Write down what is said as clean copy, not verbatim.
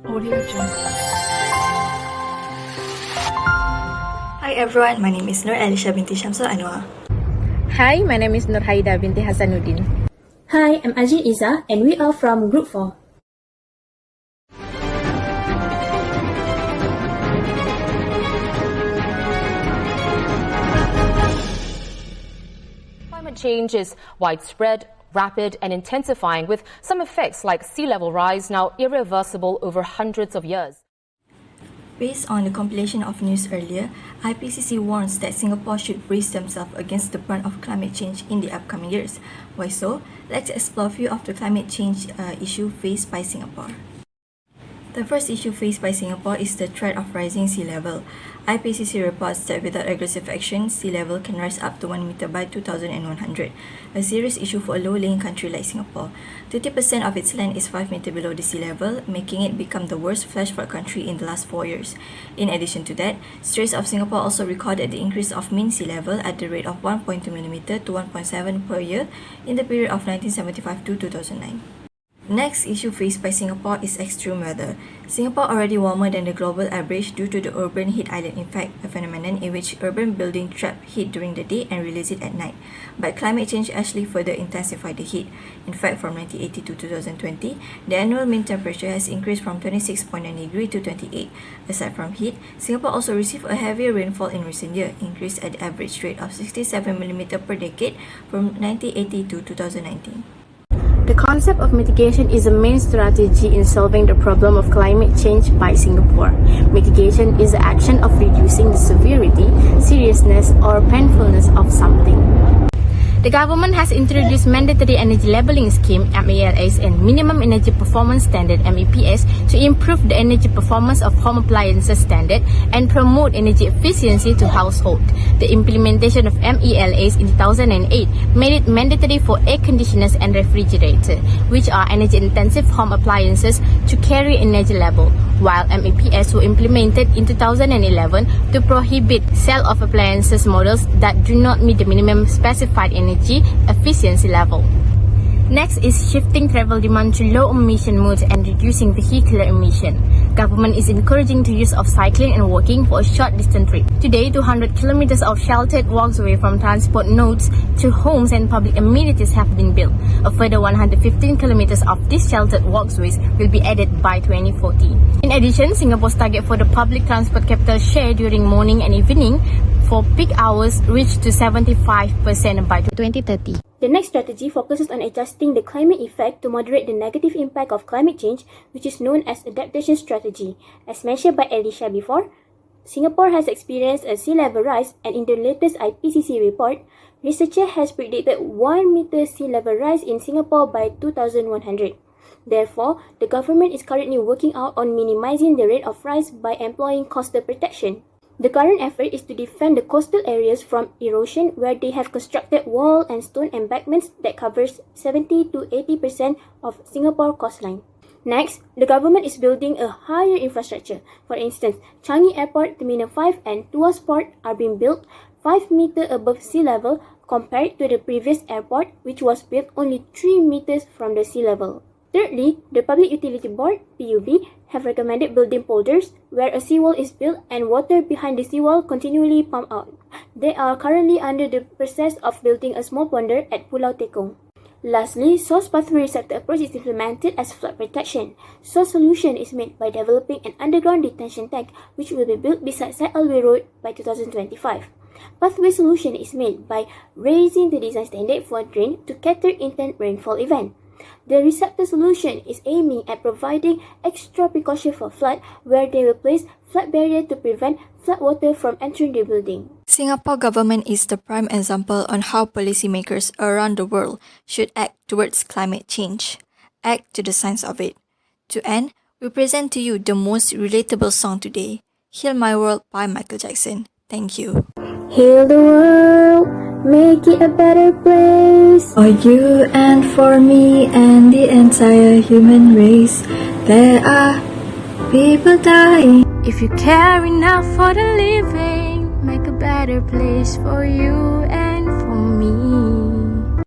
Audio Jungle. Hi everyone, my name is Nur Alisha binti Shamsul Anwar. Hi, my name is Nur Haida binti Hasanuddin. Hi, I'm Ajin Iza and we are from Group 4. Climate change is widespread, rapid and intensifying, with some effects like sea level rise now irreversible over hundreds of years. Based on the compilation of news earlier, IPCC warns that Singapore should brace themselves against the brunt of climate change in the upcoming years. Why so? Let's explore a few of the climate change issues faced by Singapore. The first issue faced by Singapore is the threat of rising sea level. IPCC reports that without aggressive action, sea level can rise up to 1 meter by 2100, a serious issue for a low-lying country like Singapore. 30% of its land is 5 meters below the sea level, making it become the worst flash flood country in the last 4 years. In addition to that, Straits of Singapore also recorded the increase of mean sea level at the rate of 1.2 mm to 1.7 per year in the period of 1975 to 2009. Next issue faced by Singapore is extreme weather. Singapore already warmer than the global average due to the urban heat island effect, a phenomenon in which urban buildings trap heat during the day and release it at night. But climate change actually further intensified the heat. In fact, from 1980 to 2020, the annual mean temperature has increased from 26.9 degrees to 28. Aside from heat, Singapore also received a heavier rainfall in recent years, increased at the average rate of 67 mm per decade from 1980 to 2019. The concept of mitigation is a main strategy in solving the problem of climate change by Singapore. Mitigation is the action of reducing the severity, seriousness, or painfulness of something. The government has introduced Mandatory Energy Labelling Scheme (MALS) and Minimum Energy Performance Standard (MEPS) to improve the energy performance of home appliances standard and promote energy efficiency to households. The implementation of MELAs in 2008 made it mandatory for air conditioners and refrigerators, which are energy-intensive home appliances, to carry energy label, while MEPS were implemented in 2011 to prohibit sale of appliances models that do not meet the minimum specified energy efficiency level. Next is shifting travel demand to low-emission modes and reducing vehicular emission. Government is encouraging the use of cycling and walking for a short distance trip. Today, 200 kilometers of sheltered walkways from transport nodes to homes and public amenities have been built. A further 115 kilometers of these sheltered walkways will be added by 2040. In addition, Singapore's target for the public transport capital share during morning and evening for peak hours reached to 75% by 2030. The next strategy focuses on adjusting the climate effect to moderate the negative impact of climate change, which is known as adaptation strategy. As mentioned by Alicia before, Singapore has experienced a sea level rise, and in the latest IPCC report, researchers has predicted 1 meter sea level rise in Singapore by 2100. Therefore, the government is currently working out on minimizing the rate of rise by employing coastal protection. The current effort is to defend the coastal areas from erosion, where they have constructed wall and stone embankments that covers 70 to 80% of Singapore coastline. Next, the government is building a higher infrastructure. For instance, Changi Airport Terminal 5 and Tuas Port are being built 5 meters above sea level compared to the previous airport, which was built only 3 meters from the sea level. Thirdly, the Public Utility Board, PUB, have recommended building polders where a seawall is built and water behind the seawall continually pumped out. They are currently under the process of building a small ponder at Pulau Tekong. Lastly, source pathway receptor approach is implemented as flood protection. Source solution is made by developing an underground detention tank, which will be built beside Syed Alwi Road by 2025. Pathway solution is made by raising the design standard for a drain to cater intense rainfall event. The receptor solution is aiming at providing extra precaution for flood, where they will place flood barrier to prevent flood water from entering the building. Singapore government is the prime example on how policymakers around the world should act towards climate change. Act to the science of it. To end, we present to you the most relatable song today, Heal My World by Michael Jackson. Thank you. Heal the world, make it a better place. For you and for me and the entire human race, there are people dying. If you care enough for the living, make a better place for you and